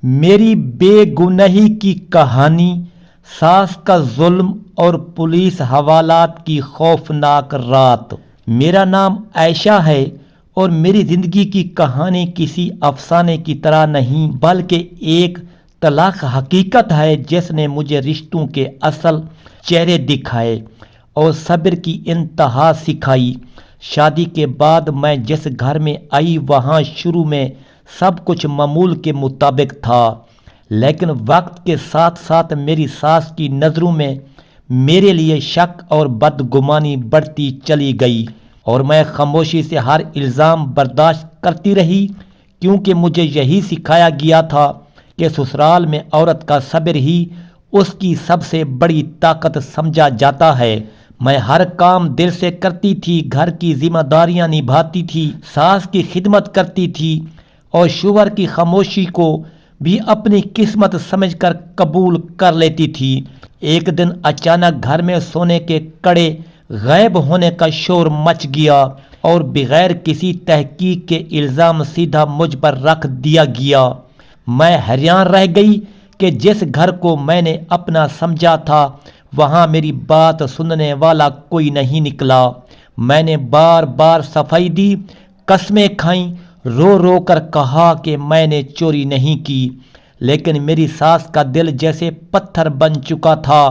میری بے گناہی کی کہانی، ساس کا ظلم اور پولیس حوالات کی خوفناک رات۔ میرا نام عائشہ ہے اور میری زندگی کی کہانی کسی افسانے کی طرح نہیں بلکہ ایک تلخ حقیقت ہے جس نے مجھے رشتوں کے اصل چہرے دکھائے اور صبر کی انتہا سکھائی۔ شادی کے بعد میں جس گھر میں آئی وہاں شروع میں سب کچھ معمول کے مطابق تھا، لیکن وقت کے ساتھ ساتھ میری ساس کی نظروں میں میرے لیے شک اور بدگمانی بڑھتی چلی گئی اور میں خاموشی سے ہر الزام برداشت کرتی رہی، کیونکہ مجھے یہی سکھایا گیا تھا کہ سسرال میں عورت کا صبر ہی اس کی سب سے بڑی طاقت سمجھا جاتا ہے۔ میں ہر کام دل سے کرتی تھی، گھر کی ذمہ داریاں نبھاتی تھی، ساس کی خدمت کرتی تھی اور شوہر کی خاموشی کو بھی اپنی قسمت سمجھ کر قبول کر لیتی تھی۔ ایک دن اچانک گھر میں سونے کے کڑے غائب ہونے کا شور مچ گیا اور بغیر کسی تحقیق کے الزام سیدھا مجھ پر رکھ دیا گیا۔ میں حیران رہ گئی کہ جس گھر کو میں نے اپنا سمجھا تھا وہاں میری بات سننے والا کوئی نہیں نکلا۔ میں نے بار بار صفائی دی، قسمیں کھائیں، رو رو کر کہا کہ میں نے چوری نہیں کی، لیکن میری ساس کا دل جیسے پتھر بن چکا تھا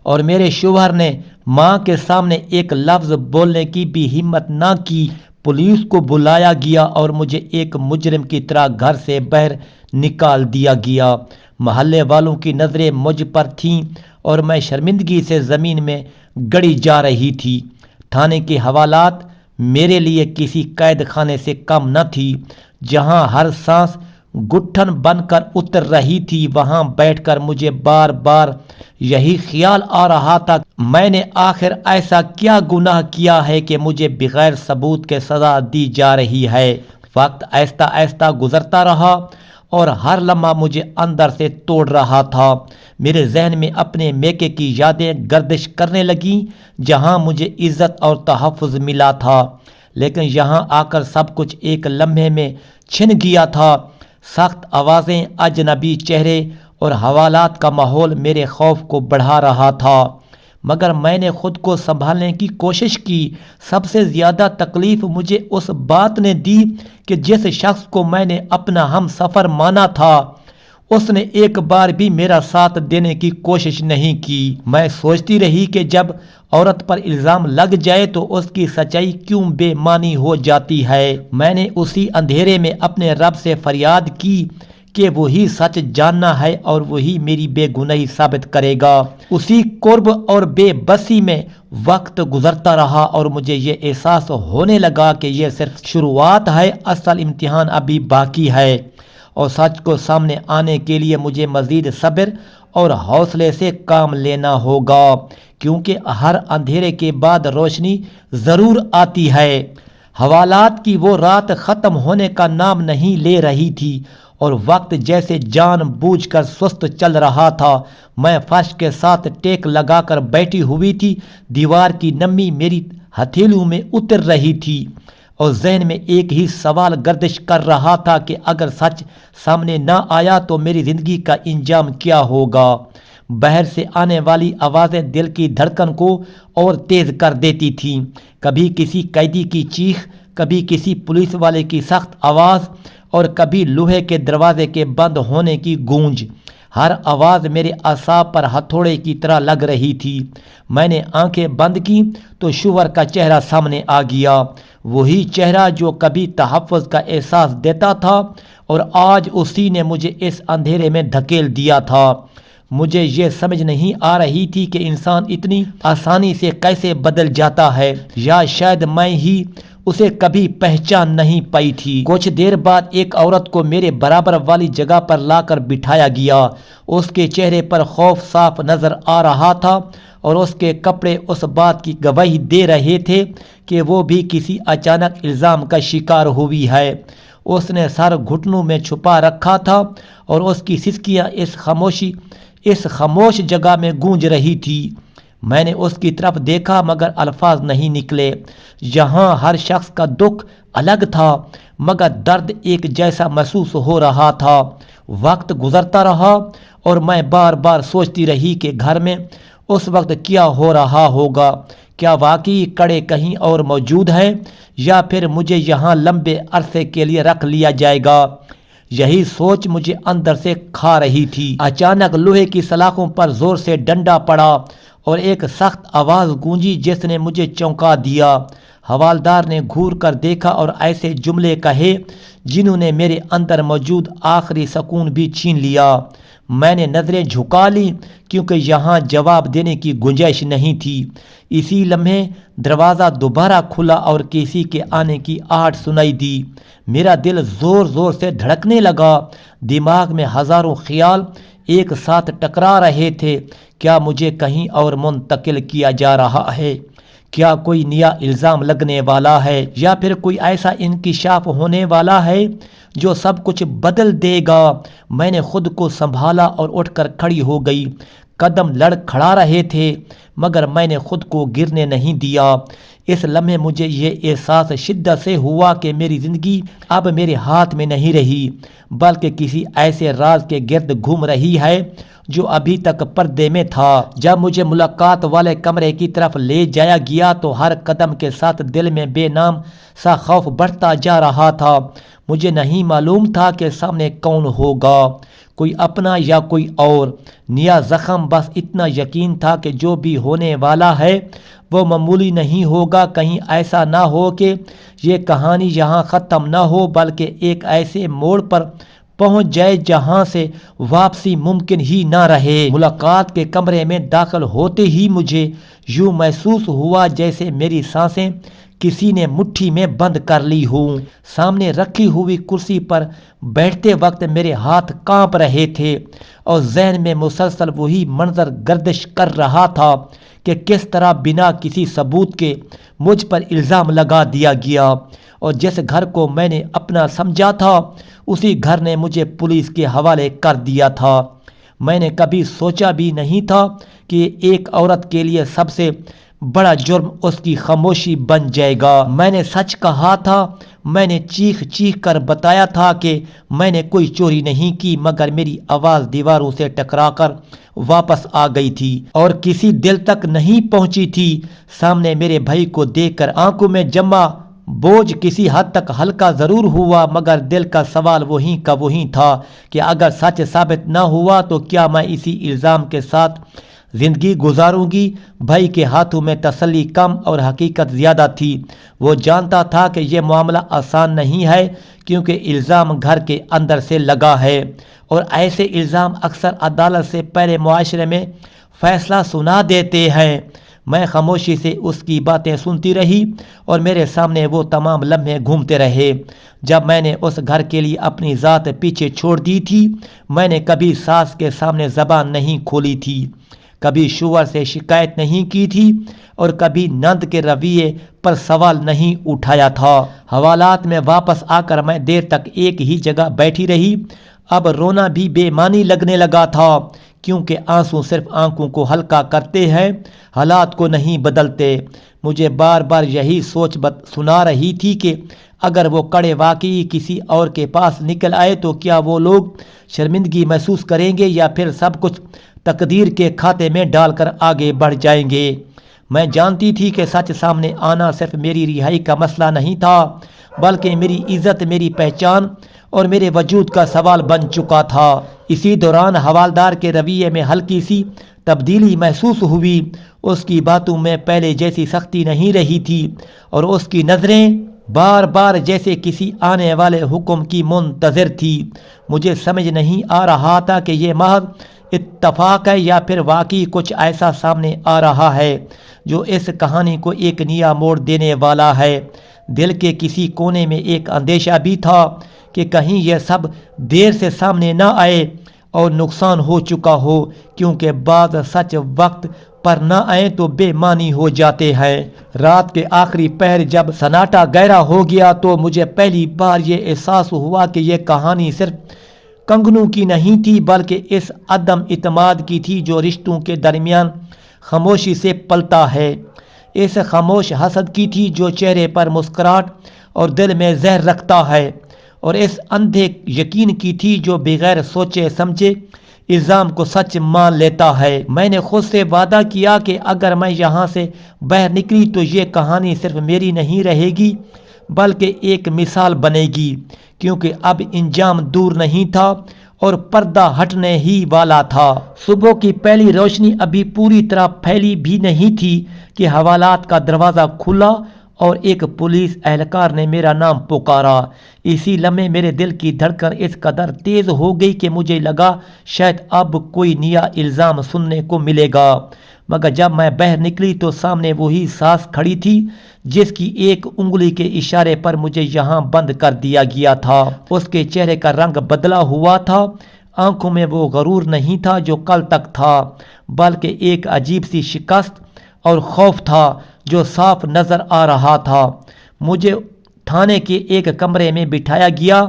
اور میرے شوہر نے ماں کے سامنے ایک لفظ بولنے کی بھی ہمت نہ کی۔ پولیس کو بلایا گیا اور مجھے ایک مجرم کی طرح گھر سے باہر نکال دیا گیا۔ محلے والوں کی نظریں مجھ پر تھیں اور میں شرمندگی سے زمین میں گڑی جا رہی تھی۔ تھانے کے حوالات میرے لیے کسی قید خانے سے کم نہ تھی، جہاں ہر سانس گٹھن بن کر اتر رہی تھی۔ وہاں بیٹھ کر مجھے بار بار یہی خیال آ رہا تھا، میں نے آخر ایسا کیا گناہ کیا ہے کہ مجھے بغیر ثبوت کے سزا دی جا رہی ہے۔ وقت آہستہ آہستہ گزرتا رہا اور ہر لمحہ مجھے اندر سے توڑ رہا تھا۔ میرے ذہن میں اپنے میکے کی یادیں گردش کرنے لگیں، جہاں مجھے عزت اور تحفظ ملا تھا، لیکن یہاں آ کر سب کچھ ایک لمحے میں چھن گیا تھا۔ سخت آوازیں، اجنبی چہرے اور حوالات کا ماحول میرے خوف کو بڑھا رہا تھا، مگر میں نے خود کو سنبھالنے کی کوشش کی۔ سب سے زیادہ تکلیف مجھے اس بات نے دی کہ جس شخص کو میں نے اپنا ہم سفر مانا تھا اس نے ایک بار بھی میرا ساتھ دینے کی کوشش نہیں کی۔ میں سوچتی رہی کہ جب عورت پر الزام لگ جائے تو اس کی سچائی کیوں بے معنی ہو جاتی ہے۔ میں نے اسی اندھیرے میں اپنے رب سے فریاد کی کہ وہی سچ جاننا ہے اور وہی میری بے گناہی ثابت کرے گا۔ اسی قرب اور بے بسی میں وقت گزرتا رہا اور مجھے یہ احساس ہونے لگا کہ یہ صرف شروعات ہے، اصل امتحان ابھی باقی ہے اور سچ کو سامنے آنے کے لیے مجھے مزید صبر اور حوصلے سے کام لینا ہوگا، کیونکہ ہر اندھیرے کے بعد روشنی ضرور آتی ہے۔ حوالات کی وہ رات ختم ہونے کا نام نہیں لے رہی تھی اور وقت جیسے جان بوجھ کر سست چل رہا تھا۔ میں فرش کے ساتھ ٹیک لگا کر بیٹھی ہوئی تھی، دیوار کی نمی میری ہتھیلیوں میں اتر رہی تھی اور ذہن میں ایک ہی سوال گردش کر رہا تھا کہ اگر سچ سامنے نہ آیا تو میری زندگی کا انجام کیا ہوگا۔ باہر سے آنے والی آوازیں دل کی دھڑکن کو اور تیز کر دیتی تھیں، کبھی کسی قیدی کی چیخ، کبھی کسی پولیس والے کی سخت آواز اور کبھی لوہے کے دروازے کے بند ہونے کی گونج۔ ہر آواز میرے اعصاب پر ہتھوڑے کی طرح لگ رہی تھی۔ میں نے آنکھیں بند کیں تو شوہر کا چہرہ سامنے آ گیا، وہی چہرہ جو کبھی تحفظ کا احساس دیتا تھا اور آج اسی نے مجھے اس اندھیرے میں دھکیل دیا تھا۔ مجھے یہ سمجھ نہیں آ رہی تھی کہ انسان اتنی آسانی سے کیسے بدل جاتا ہے، یا شاید میں ہی اسے کبھی پہچان نہیں پائی تھی۔ کچھ دیر بعد ایک عورت کو میرے برابر والی جگہ پر لا کر بٹھایا گیا۔ اس کے چہرے پر خوف صاف نظر آ رہا تھا اور اس کے کپڑے اس بات کی گواہی دے رہے تھے کہ وہ بھی کسی اچانک الزام کا شکار ہوئی ہے۔ اس نے سر گھٹنوں میں چھپا رکھا تھا اور اس کی سسکیاں اس خاموش جگہ میں گونج رہی تھی۔ میں نے اس کی طرف دیکھا مگر الفاظ نہیں نکلے۔ یہاں ہر شخص کا دکھ الگ تھا، مگر درد ایک جیسا محسوس ہو رہا تھا۔ وقت گزرتا رہا اور میں بار بار سوچتی رہی کہ گھر میں اس وقت کیا ہو رہا ہوگا۔ کیا واقعی کڑے کہیں اور موجود ہیں یا پھر مجھے یہاں لمبے عرصے کے لیے رکھ لیا جائے گا؟ یہی سوچ مجھے اندر سے کھا رہی تھی۔ اچانک لوہے کی سلاخوں پر زور سے ڈنڈا پڑا اور ایک سخت آواز گونجی جس نے مجھے چونکا دیا۔ حوالدار نے گھور کر دیکھا اور ایسے جملے کہے جنہوں نے میرے اندر موجود آخری سکون بھی چھین لیا۔ میں نے نظریں جھکا لیں کیونکہ یہاں جواب دینے کی گنجائش نہیں تھی۔ اسی لمحے دروازہ دوبارہ کھلا اور کسی کے آنے کی آہٹ سنائی دی۔ میرا دل زور زور سے دھڑکنے لگا۔ دماغ میں ہزاروں خیال ایک ساتھ ٹکرا رہے تھے۔ کیا مجھے کہیں اور منتقل کیا جا رہا ہے؟ کیا کوئی نیا الزام لگنے والا ہے یا پھر کوئی ایسا انکشاف ہونے والا ہے جو سب کچھ بدل دے گا؟ میں نے خود کو سنبھالا اور اٹھ کر کھڑی ہو گئی۔ قدم لڑ کھڑا رہے تھے مگر میں نے خود کو گرنے نہیں دیا۔ اس لمحے مجھے یہ احساس شدت سے ہوا کہ میری زندگی اب میرے ہاتھ میں نہیں رہی بلکہ کسی ایسے راز کے گرد گھوم رہی ہے جو ابھی تک پردے میں تھا۔ جب مجھے ملاقات والے کمرے کی طرف لے جایا گیا تو ہر قدم کے ساتھ دل میں بے نام سا خوف بڑھتا جا رہا تھا۔ مجھے نہیں معلوم تھا کہ سامنے کون ہوگا، کوئی اپنا یا کوئی اور نیا زخم۔ بس اتنا یقین تھا کہ جو بھی ہونے والا ہے وہ معمولی نہیں ہوگا۔ کہیں ایسا نہ ہو کہ یہ کہانی یہاں ختم نہ ہو بلکہ ایک ایسے موڑ پر پہنچ جائے جہاں سے واپسی ممکن ہی نہ رہے۔ ملاقات کے کمرے میں داخل ہوتے ہی مجھے یوں محسوس ہوا جیسے میری سانسیں کسی نے مٹھی میں بند کر لی ہوں۔ سامنے رکھی ہوئی کرسی پر بیٹھتے وقت میرے ہاتھ کانپ رہے تھے اور ذہن میں مسلسل وہی منظر گردش کر رہا تھا کہ کس طرح بنا کسی ثبوت کے مجھ پر الزام لگا دیا گیا اور جس گھر کو میں نے اپنا سمجھا تھا اسی گھر نے مجھے پولیس کے حوالے کر دیا تھا۔ میں نے کبھی سوچا بھی نہیں تھا کہ ایک عورت کے لیے سب سے بڑا جرم اس کی خاموشی بن جائے گا۔ میں نے سچ کہا تھا، میں نے چیخ چیخ کر بتایا تھا کہ میں نے کوئی چوری نہیں کی مگر میری آواز دیواروں سے ٹکرا کر واپس آ گئی تھی اور کسی دل تک نہیں پہنچی تھی۔ سامنے میرے بھائی کو دیکھ کر آنکھوں میں جمع بوجھ کسی حد تک ہلکا ضرور ہوا مگر دل کا سوال وہیں کا وہیں تھا کہ اگر سچ ثابت نہ ہوا تو کیا میں اسی الزام کے ساتھ زندگی گزاروں گی؟ بھائی کے ہاتھوں میں تسلی کم اور حقیقت زیادہ تھی۔ وہ جانتا تھا کہ یہ معاملہ آسان نہیں ہے کیونکہ الزام گھر کے اندر سے لگا ہے اور ایسے الزام اکثر عدالت سے پہلے معاشرے میں فیصلہ سنا دیتے ہیں۔ میں خاموشی سے اس کی باتیں سنتی رہی اور میرے سامنے وہ تمام لمحے گھومتے رہے جب میں نے اس گھر کے لیے اپنی ذات پیچھے چھوڑ دی تھی۔ میں نے کبھی ساس کے سامنے زبان نہیں کھولی تھی، کبھی شوہر سے شکایت نہیں کی تھی اور کبھی نند کے رویے پر سوال نہیں اٹھایا تھا۔ حوالات میں واپس آ کر میں دیر تک ایک ہی جگہ بیٹھی رہی۔ اب رونا بھی بے معنی لگنے لگا تھا کیونکہ آنسو صرف آنکھوں کو ہلکا کرتے ہیں، حالات کو نہیں بدلتے۔ مجھے بار بار یہی سوچ سنا رہی تھی کہ اگر وہ کڑے واقعی کسی اور کے پاس نکل آئے تو کیا وہ لوگ شرمندگی محسوس کریں گے یا پھر سب کچھ تقدیر کے کھاتے میں ڈال کر آگے بڑھ جائیں گے۔ میں جانتی تھی کہ سچ سامنے آنا صرف میری رہائی کا مسئلہ نہیں تھا بلکہ میری عزت، میری پہچان اور میرے وجود کا سوال بن چکا تھا۔ اسی دوران حوالدار کے رویے میں ہلکی سی تبدیلی محسوس ہوئی۔ اس کی باتوں میں پہلے جیسی سختی نہیں رہی تھی اور اس کی نظریں بار بار جیسے کسی آنے والے حکم کی منتظر تھی۔ مجھے سمجھ نہیں آ رہا تھا کہ یہ محض اتفاق ہے یا پھر واقعی کچھ ایسا سامنے آ رہا ہے جو اس کہانی کو ایک نیا موڑ دینے والا ہے۔ دل کے کسی کونے میں ایک اندیشہ بھی تھا کہ کہیں یہ سب دیر سے سامنے نہ آئے اور نقصان ہو چکا ہو، کیونکہ بعض سچ وقت پر نہ آئیں تو بے معنی ہو جاتے ہیں۔ رات کے آخری پہر جب سناٹا گہرا ہو گیا تو مجھے پہلی بار یہ احساس ہوا کہ یہ کہانی صرف کنگنوں کی نہیں تھی بلکہ اس عدم اعتماد کی تھی جو رشتوں کے درمیان خاموشی سے پلتا ہے، اس خاموش حسد کی تھی جو چہرے پر مسکراہٹ اور دل میں زہر رکھتا ہے، اور اس اندھے یقین کی تھی جو بغیر سوچے سمجھے الزام کو سچ مان لیتا ہے۔ میں نے خود سے وعدہ کیا کہ اگر میں یہاں سے باہر نکلی تو یہ کہانی صرف میری نہیں رہے گی بلکہ ایک مثال بنے گی، کیونکہ اب انجام دور نہیں تھا اور پردہ ہٹنے ہی والا تھا۔ صبح کی پہلی روشنی ابھی پوری طرح پھیلی بھی نہیں تھی کہ حوالات کا دروازہ کھلا اور ایک پولیس اہلکار نے میرا نام پکارا۔ اسی لمحے میرے دل کی دھڑکن اس قدر تیز ہو گئی کہ مجھے لگا شاید اب کوئی نیا الزام سننے کو ملے گا، مگر جب میں باہر نکلی تو سامنے وہی ساس کھڑی تھی جس کی ایک انگلی کے اشارے پر مجھے یہاں بند کر دیا گیا تھا۔ اس کے چہرے کا رنگ بدلا ہوا تھا، آنکھوں میں وہ غرور نہیں تھا جو کل تک تھا، بلکہ ایک عجیب سی شکست اور خوف تھا جو صاف نظر آ رہا تھا۔ مجھے تھانے کے ایک کمرے میں بٹھایا گیا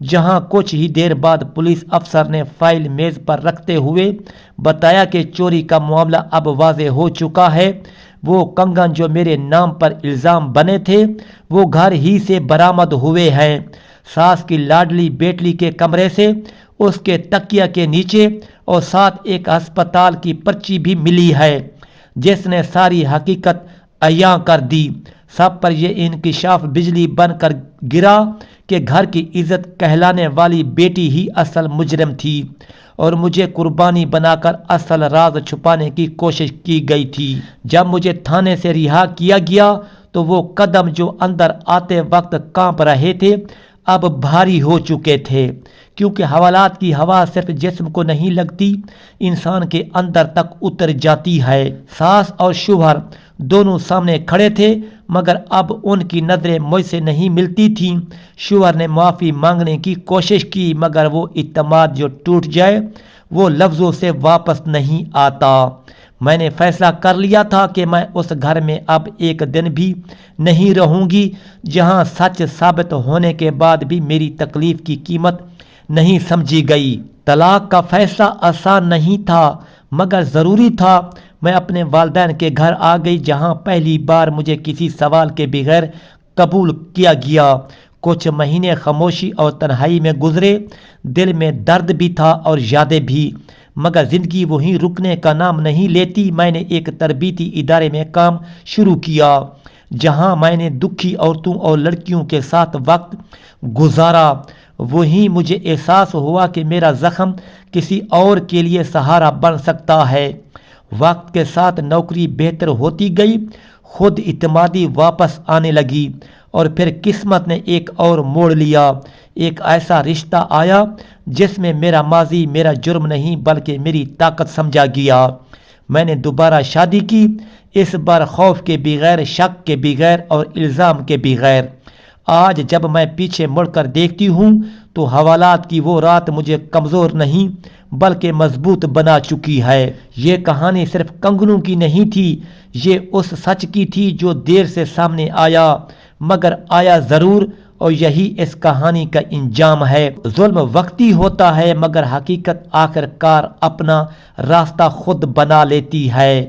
جہاں کچھ ہی دیر بعد پولیس افسر نے فائل میز پر رکھتے ہوئے بتایا کہ چوری کا معاملہ اب واضح ہو چکا ہے۔ وہ کنگن جو میرے نام پر الزام بنے تھے وہ گھر ہی سے برآمد ہوئے ہیں۔ ساس کی لاڈلی بیٹلی کے کمرے سے، اس کے تکیہ کے نیچے، اور ساتھ ایک ہسپتال کی پرچی بھی ملی ہے جس نے ساری حقیقت عیاں کر دی۔ سب پر یہ انکشاف بجلی بن کر گرا کہ گھر کی عزت کہلانے والی بیٹی ہی اصل مجرم تھی اور مجھے قربانی بنا کر اصل راز چھپانے کی کوشش کی گئی تھی۔ جب مجھے تھانے سے رہا کیا گیا تو وہ قدم جو اندر آتے وقت کانپ رہے تھے اب بھاری ہو چکے تھے، کیونکہ حوالات کی ہوا صرف جسم کو نہیں لگتی، انسان کے اندر تک اتر جاتی ہے۔ ساس اور شوہر دونوں سامنے کھڑے تھے مگر اب ان کی نظریں مجھ سے نہیں ملتی تھیں۔ شوہر نے معافی مانگنے کی کوشش کی مگر وہ اعتماد جو ٹوٹ جائے وہ لفظوں سے واپس نہیں آتا۔ میں نے فیصلہ کر لیا تھا کہ میں اس گھر میں اب ایک دن بھی نہیں رہوں گی جہاں سچ ثابت ہونے کے بعد بھی میری تکلیف کی قیمت نہیں سمجھی گئی۔ طلاق کا فیصلہ آسان نہیں تھا مگر ضروری تھا۔ میں اپنے والدین کے گھر آ گئی جہاں پہلی بار مجھے کسی سوال کے بغیر قبول کیا گیا۔ کچھ مہینے خاموشی اور تنہائی میں گزرے، دل میں درد بھی تھا اور یادیں بھی، مگر زندگی وہیں رکنے کا نام نہیں لیتی۔ میں نے ایک تربیتی ادارے میں کام شروع کیا جہاں میں نے دکھی عورتوں اور لڑکیوں کے ساتھ وقت گزارا۔ وہیں مجھے احساس ہوا کہ میرا زخم کسی اور کے لیے سہارا بن سکتا ہے۔ وقت کے ساتھ نوکری بہتر ہوتی گئی، خود اعتمادی واپس آنے لگی، اور پھر قسمت نے ایک اور موڑ لیا۔ ایک ایسا رشتہ آیا جس میں میرا ماضی میرا جرم نہیں بلکہ میری طاقت سمجھا گیا۔ میں نے دوبارہ شادی کی، اس بار خوف کے بغیر، شک کے بغیر اور الزام کے بغیر۔ آج جب میں پیچھے مڑ کر دیکھتی ہوں تو حوالات کی وہ رات مجھے کمزور نہیں بلکہ مضبوط بنا چکی ہے۔ یہ کہانی صرف کنگنوں کی نہیں تھی، یہ اس سچ کی تھی جو دیر سے سامنے آیا مگر آیا ضرور، اور یہی اس کہانی کا انجام ہے۔ ظلم وقتی ہوتا ہے مگر حقیقت آخر کار اپنا راستہ خود بنا لیتی ہے۔